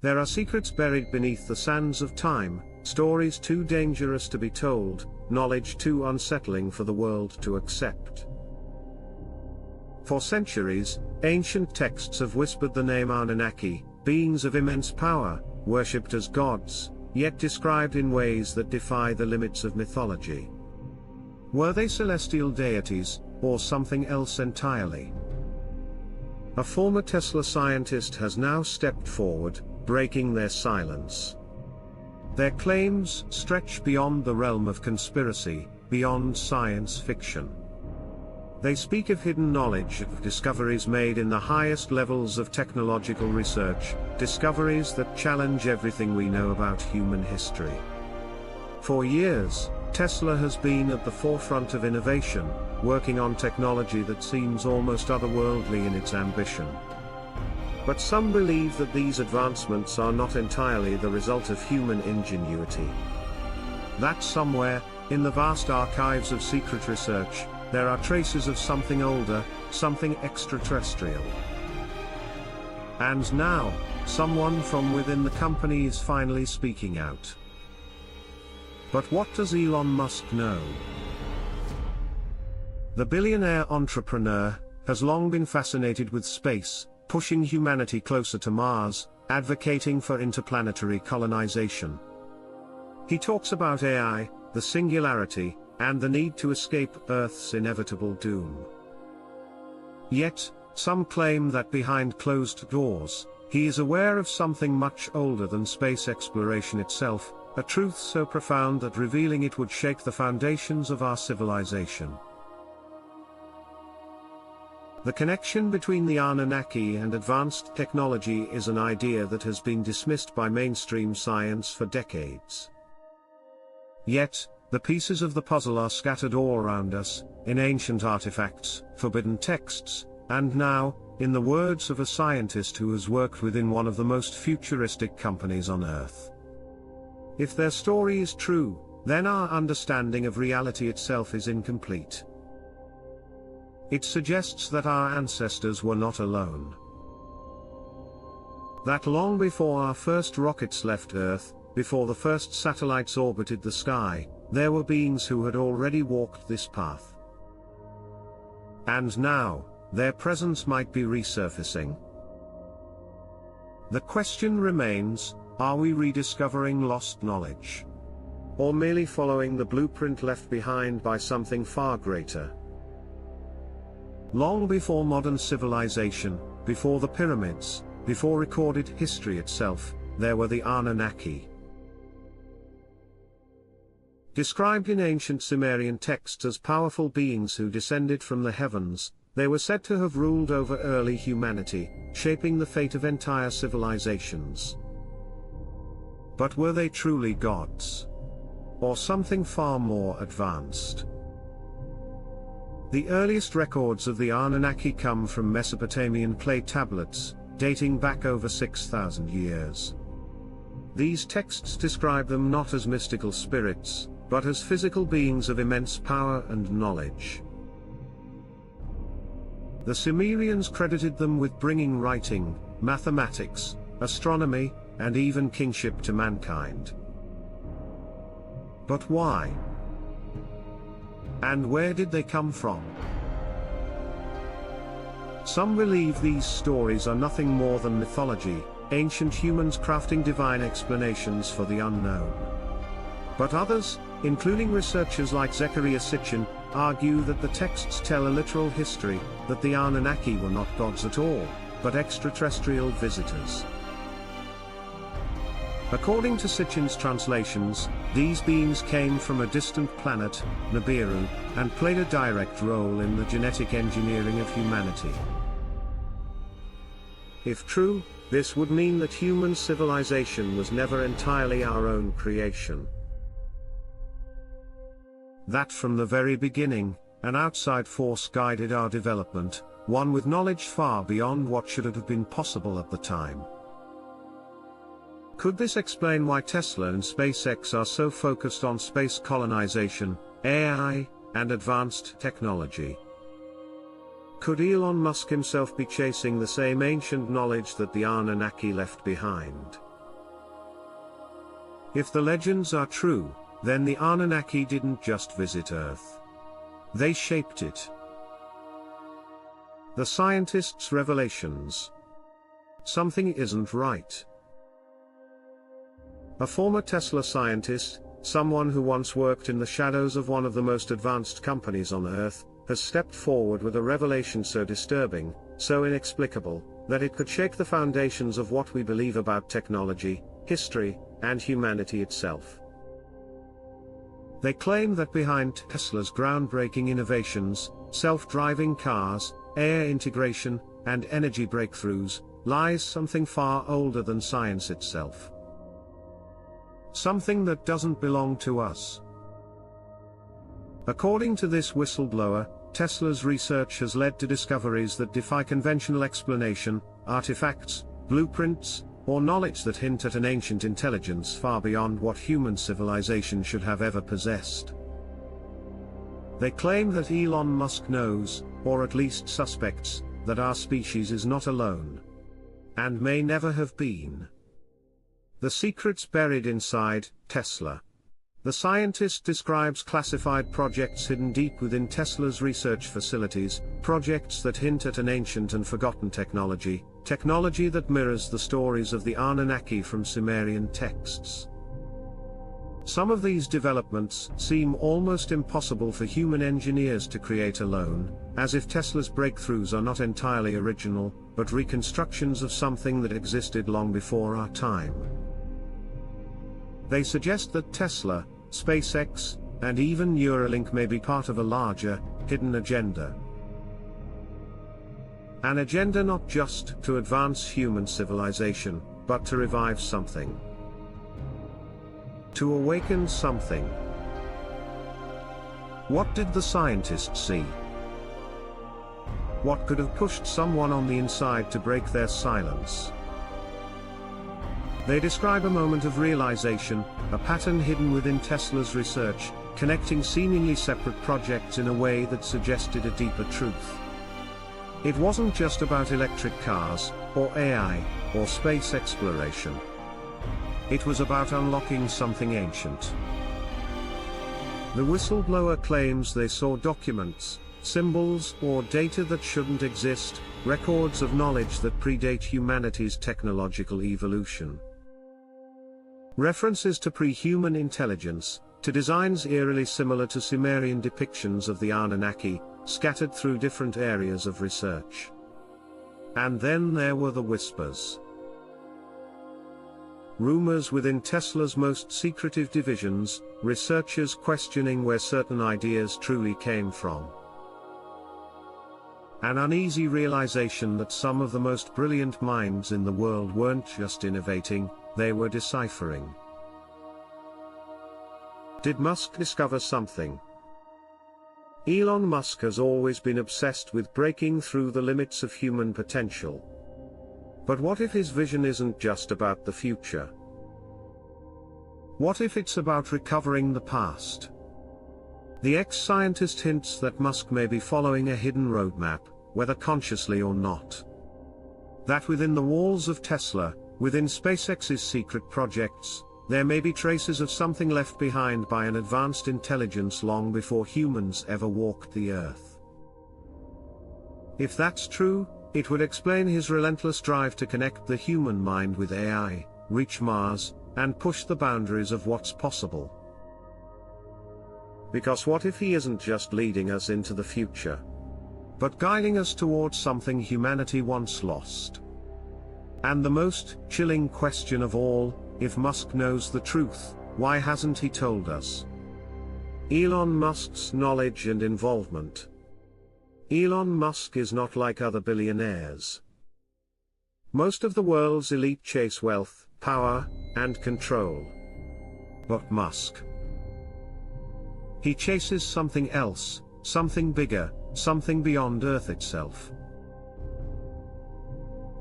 There are secrets buried beneath the sands of time, stories too dangerous to be told, knowledge too unsettling for the world to accept. For centuries, ancient texts have whispered the name Anunnaki, beings of immense power, worshipped as gods, yet described in ways that defy the limits of mythology. Were they celestial deities, or something else entirely? A former Tesla scientist has now stepped forward, breaking their silence. Their claims stretch beyond the realm of conspiracy, beyond science fiction. They speak of hidden knowledge, of discoveries made in the highest levels of technological research, discoveries that challenge everything we know about human history. For years, Tesla has been at the forefront of innovation, working on technology that seems almost otherworldly in its ambition. But some believe that these advancements are not entirely the result of human ingenuity. That somewhere, in the vast archives of secret research, there are traces of something older, something extraterrestrial. And now, someone from within the company is finally speaking out. But what does Elon Musk know? The billionaire entrepreneur has long been fascinated with space, pushing humanity closer to Mars, advocating for interplanetary colonization. He talks about AI, the singularity, and the need to escape Earth's inevitable doom. Yet, some claim that behind closed doors, he is aware of something much older than space exploration itself, a truth so profound that revealing it would shake the foundations of our civilization. The connection between the Anunnaki and advanced technology is an idea that has been dismissed by mainstream science for decades. Yet, the pieces of the puzzle are scattered all around us, in ancient artifacts, forbidden texts, and now, in the words of a scientist who has worked within one of the most futuristic companies on Earth. If their story is true, then our understanding of reality itself is incomplete. It suggests that our ancestors were not alone. That long before our first rockets left Earth, before the first satellites orbited the sky, there were beings who had already walked this path. And now, their presence might be resurfacing. The question remains, are we rediscovering lost knowledge? Or merely following the blueprint left behind by something far greater? Long before modern civilization, before the pyramids, before recorded history itself, there were the Anunnaki. Described in ancient Sumerian texts as powerful beings who descended from the heavens, they were said to have ruled over early humanity, shaping the fate of entire civilizations. But were they truly gods? Or something far more advanced? The earliest records of the Anunnaki come from Mesopotamian clay tablets, dating back over 6,000 years. These texts describe them not as mystical spirits, but as physical beings of immense power and knowledge. The Sumerians credited them with bringing writing, mathematics, astronomy, and even kingship to mankind. But why? And where did they come from? Some believe these stories are nothing more than mythology, ancient humans crafting divine explanations for the unknown. But others, including researchers like Zecharia Sitchin, argue that the texts tell a literal history, that the Anunnaki were not gods at all, but extraterrestrial visitors. According to Sitchin's translations, these beings came from a distant planet, Nibiru, and played a direct role in the genetic engineering of humanity. If true, this would mean that human civilization was never entirely our own creation. That from the very beginning, an outside force guided our development, one with knowledge far beyond what should have been possible at the time. Could this explain why Tesla and SpaceX are so focused on space colonization, AI, and advanced technology? Could Elon Musk himself be chasing the same ancient knowledge that the Anunnaki left behind? If the legends are true, then the Anunnaki didn't just visit Earth. They shaped it. The scientist's revelations. Something isn't right. A former Tesla scientist, someone who once worked in the shadows of one of the most advanced companies on Earth, has stepped forward with a revelation so disturbing, so inexplicable, that it could shake the foundations of what we believe about technology, history, and humanity itself. They claim that behind Tesla's groundbreaking innovations, self-driving cars, AI integration, and energy breakthroughs, lies something far older than science itself. Something that doesn't belong to us. According to this whistleblower, Tesla's research has led to discoveries that defy conventional explanation, artifacts, blueprints, or knowledge that hint at an ancient intelligence far beyond what human civilization should have ever possessed. They claim that Elon Musk knows, or at least suspects, that our species is not alone. And may never have been. The secrets buried inside Tesla. The scientist describes classified projects hidden deep within Tesla's research facilities, projects that hint at an ancient and forgotten technology, technology that mirrors the stories of the Anunnaki from Sumerian texts. Some of these developments seem almost impossible for human engineers to create alone, as if Tesla's breakthroughs are not entirely original, but reconstructions of something that existed long before our time. They suggest that Tesla, SpaceX, and even Neuralink may be part of a larger, hidden agenda. An agenda not just to advance human civilization, but to revive something. To awaken something. What did the scientists see? What could have pushed someone on the inside to break their silence? They describe a moment of realization, a pattern hidden within Tesla's research, connecting seemingly separate projects in a way that suggested a deeper truth. It wasn't just about electric cars, or AI, or space exploration. It was about unlocking something ancient. The whistleblower claims they saw documents, symbols, or data that shouldn't exist, records of knowledge that predate humanity's technological evolution. References to pre-human intelligence, to designs eerily similar to Sumerian depictions of the Anunnaki, scattered through different areas of research. And then there were the whispers. Rumors within Tesla's most secretive divisions, researchers questioning where certain ideas truly came from. An uneasy realization that some of the most brilliant minds in the world weren't just innovating, they were deciphering. Did Musk discover something? Elon Musk has always been obsessed with breaking through the limits of human potential. But what if his vision isn't just about the future? What if it's about recovering the past? The ex-scientist hints that Musk may be following a hidden roadmap, whether consciously or not. That within the walls of Tesla, within SpaceX's secret projects, there may be traces of something left behind by an advanced intelligence long before humans ever walked the Earth. If that's true, it would explain his relentless drive to connect the human mind with AI, reach Mars, and push the boundaries of what's possible. Because what if he isn't just leading us into the future, but guiding us towards something humanity once lost? And the most chilling question of all, if Musk knows the truth, why hasn't he told us? Elon Musk's knowledge and involvement. Elon Musk is not like other billionaires. Most of the world's elite chase wealth, power, and control. But Musk. He chases something else, something bigger, something beyond Earth itself.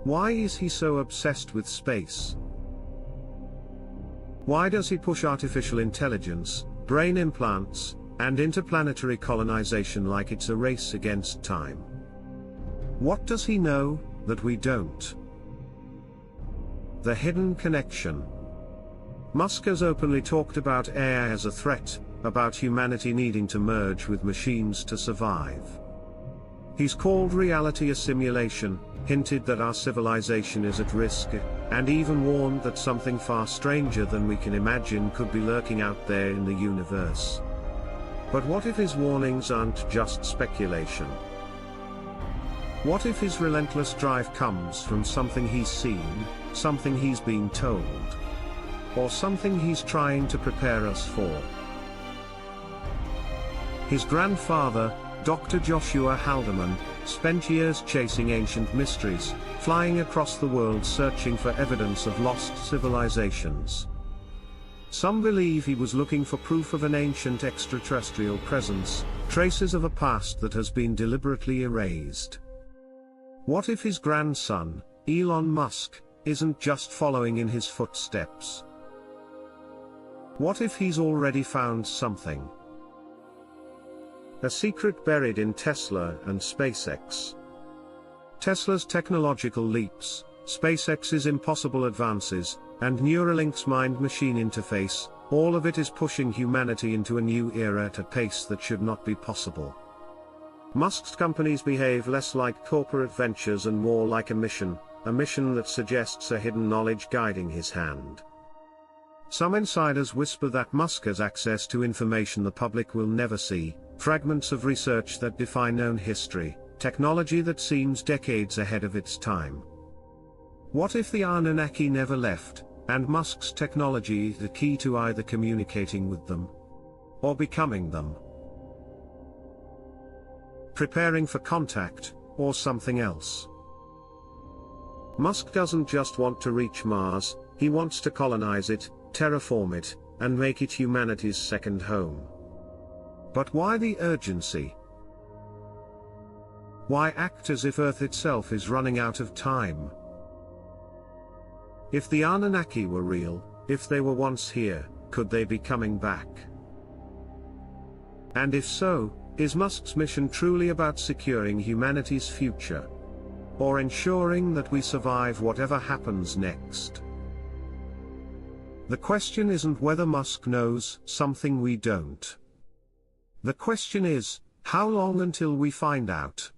Why is he so obsessed with space? Why does he push artificial intelligence, brain implants, and interplanetary colonization like it's a race against time? What does he know that we don't? The hidden connection. Musk has openly talked about AI as a threat, about humanity needing to merge with machines to survive. He's called reality a simulation, hinted that our civilization is at risk, and even warned that something far stranger than we can imagine could be lurking out there in the universe. But what if his warnings aren't just speculation? What if his relentless drive comes from something he's seen, something he's been told, or something he's trying to prepare us for? His grandfather, Dr. Joshua Haldeman, spent years chasing ancient mysteries, flying across the world searching for evidence of lost civilizations. Some believe he was looking for proof of an ancient extraterrestrial presence, traces of a past that has been deliberately erased. What if his grandson, Elon Musk, isn't just following in his footsteps? What if he's already found something? A secret buried in Tesla and SpaceX. Tesla's technological leaps, SpaceX's impossible advances, and Neuralink's mind-machine interface, all of it is pushing humanity into a new era at a pace that should not be possible. Musk's companies behave less like corporate ventures and more like a mission that suggests a hidden knowledge guiding his hand. Some insiders whisper that Musk has access to information the public will never see, fragments of research that defy known history, technology that seems decades ahead of its time. What if the Anunnaki never left, and Musk's technology is the key to either communicating with them or becoming them? Preparing for contact, or something else. Musk doesn't just want to reach Mars, he wants to colonize it, terraform it, and make it humanity's second home. But why the urgency? Why act as if Earth itself is running out of time? If the Anunnaki were real, if they were once here, could they be coming back? And if so, is Musk's mission truly about securing humanity's future? Or ensuring that we survive whatever happens next? The question isn't whether Musk knows something we don't. The question is, how long until we find out?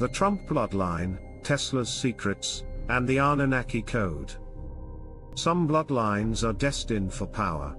The Trump bloodline, Tesla's secrets, and the Anunnaki code. Some bloodlines are destined for power.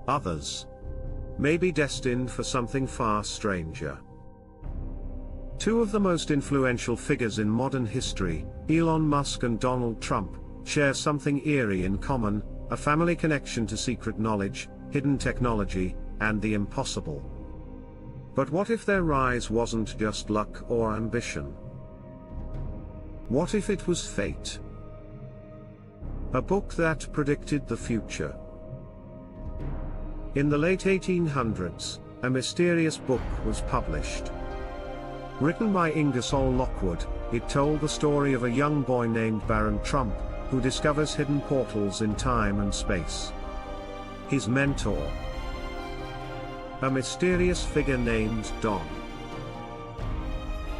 Others may be destined for something far stranger. Two of the most influential figures in modern history, Elon Musk and Donald Trump, share something eerie in common, a family connection to secret knowledge, hidden technology, and the impossible. But what if their rise wasn't just luck or ambition? What if it was fate? A book that predicted the future. In the late 1800s, a mysterious book was published. Written by Ingersoll Lockwood, it told the story of a young boy named Baron Trump, who discovers hidden portals in time and space. His mentor, a mysterious figure named Don.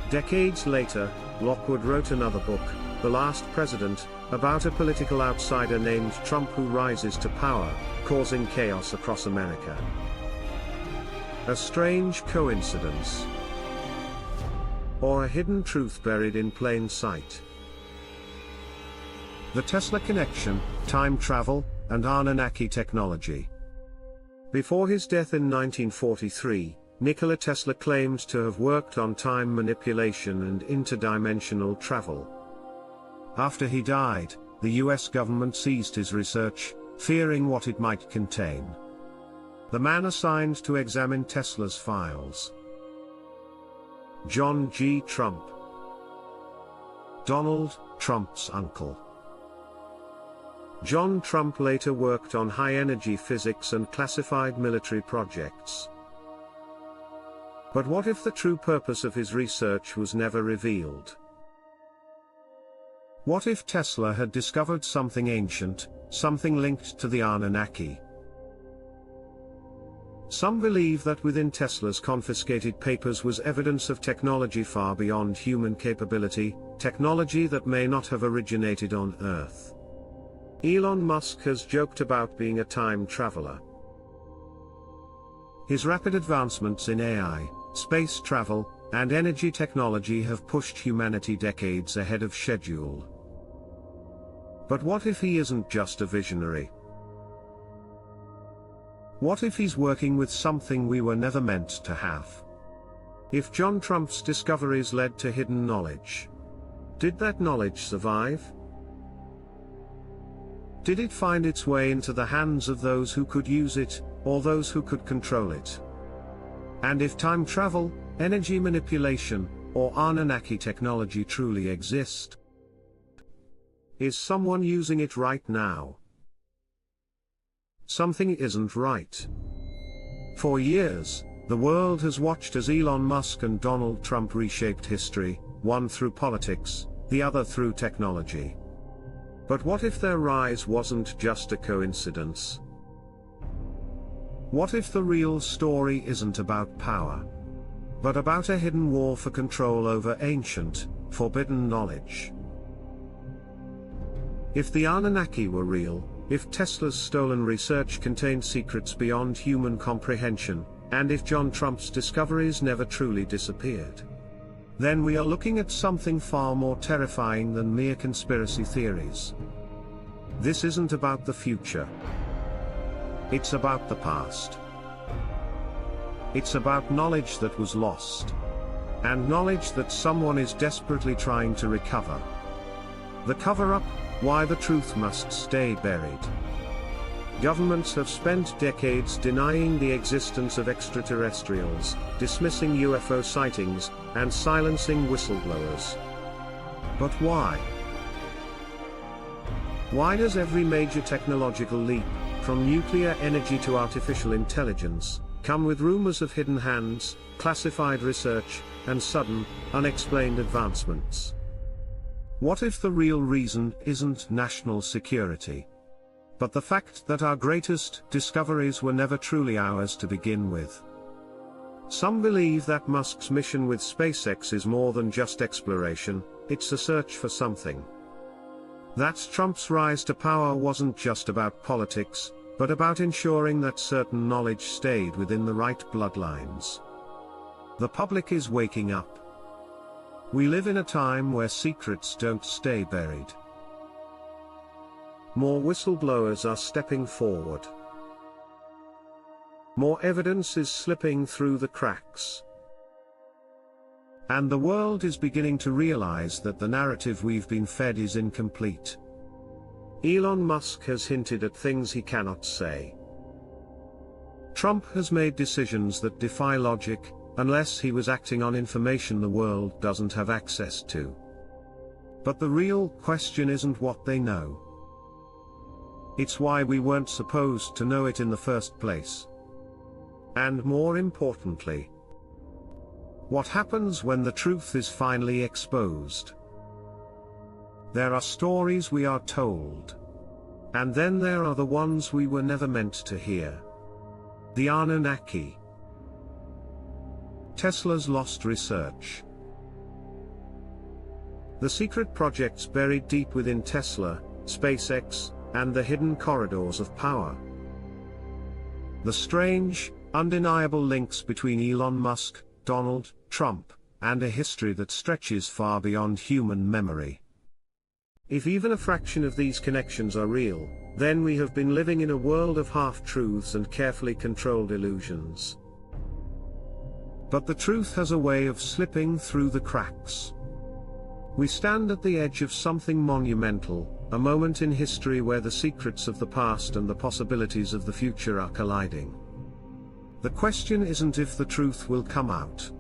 Decades later, Lockwood wrote another book, The Last President, about a political outsider named Trump who rises to power, causing chaos across America. A strange coincidence? Or a hidden truth buried in plain sight? The Tesla connection, time travel, and Anunnaki technology. Before his death in 1943, Nikola Tesla claimed to have worked on time manipulation and interdimensional travel. After he died, the US government seized his research, fearing what it might contain. The man assigned to examine Tesla's files: John G. Trump, Donald Trump's uncle. John Trump later worked on high-energy physics and classified military projects. But what if the true purpose of his research was never revealed? What if Tesla had discovered something ancient, something linked to the Anunnaki? Some believe that within Tesla's confiscated papers was evidence of technology far beyond human capability, technology that may not have originated on Earth. Elon Musk has joked about being a time traveler. His rapid advancements in AI, space travel, and energy technology have pushed humanity decades ahead of schedule. But what if he isn't just a visionary? What if he's working with something we were never meant to have? If John Trump's discoveries led to hidden knowledge, did that knowledge survive? Did it find its way into the hands of those who could use it, or those who could control it? And if time travel, energy manipulation, or Anunnaki technology truly exist, is someone using it right now? Something isn't right. For years, the world has watched as Elon Musk and Donald Trump reshaped history, one through politics, the other through technology. But what if their rise wasn't just a coincidence? What if the real story isn't about power, but about a hidden war for control over ancient, forbidden knowledge? If the Anunnaki were real, if Tesla's stolen research contained secrets beyond human comprehension, and if John Trump's discoveries never truly disappeared, then we are looking at something far more terrifying than mere conspiracy theories. This isn't about the future. It's about the past. It's about knowledge that was lost, and knowledge that someone is desperately trying to recover. The cover-up, why the truth must stay buried. Governments have spent decades denying the existence of extraterrestrials, dismissing UFO sightings, and silencing whistleblowers. But why? Why does every major technological leap, from nuclear energy to artificial intelligence, come with rumors of hidden hands, classified research, and sudden, unexplained advancements? What if the real reason isn't national security, but the fact that our greatest discoveries were never truly ours to begin with? Some believe that Musk's mission with SpaceX is more than just exploration, it's a search for something. That Trump's rise to power wasn't just about politics, but about ensuring that certain knowledge stayed within the right bloodlines. The public is waking up. We live in a time where secrets don't stay buried. More whistleblowers are stepping forward. More evidence is slipping through the cracks. And the world is beginning to realize that the narrative we've been fed is incomplete. Elon Musk has hinted at things he cannot say. Trump has made decisions that defy logic, unless he was acting on information the world doesn't have access to. But the real question isn't what they know. It's why we weren't supposed to know it in the first place. And more importantly, what happens when the truth is finally exposed? There are stories we are told. And then there are the ones we were never meant to hear. The Anunnaki. Tesla's lost research. The secret projects buried deep within Tesla, SpaceX, and the hidden corridors of power. The strange, undeniable links between Elon Musk, Donald Trump, and a history that stretches far beyond human memory. If even a fraction of these connections are real, then we have been living in a world of half-truths and carefully controlled illusions. But the truth has a way of slipping through the cracks. We stand at the edge of something monumental, a moment in history where the secrets of the past and the possibilities of the future are colliding. The question isn't if the truth will come out.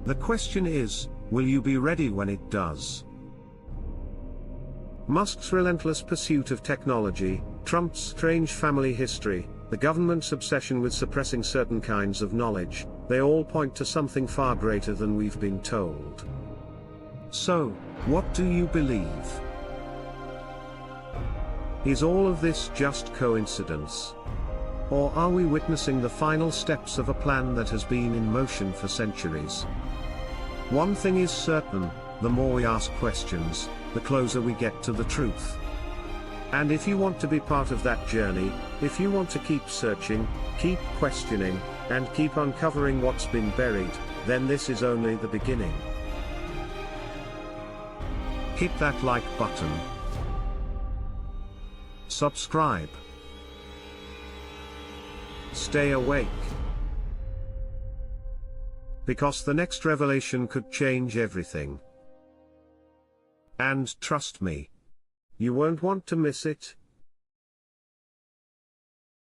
The question is, will you be ready when it does? Musk's relentless pursuit of technology, Trump's strange family history, the government's obsession with suppressing certain kinds of knowledge, they all point to something far greater than we've been told. So, what do you believe? Is all of this just coincidence? Or are we witnessing the final steps of a plan that has been in motion for centuries? One thing is certain, the more we ask questions, the closer we get to the truth. And if you want to be part of that journey, if you want to keep searching, keep questioning, and keep uncovering what's been buried, then this is only the beginning. Hit that like button. Subscribe. Stay awake. Because the next revelation could change everything. And trust me, you won't want to miss it.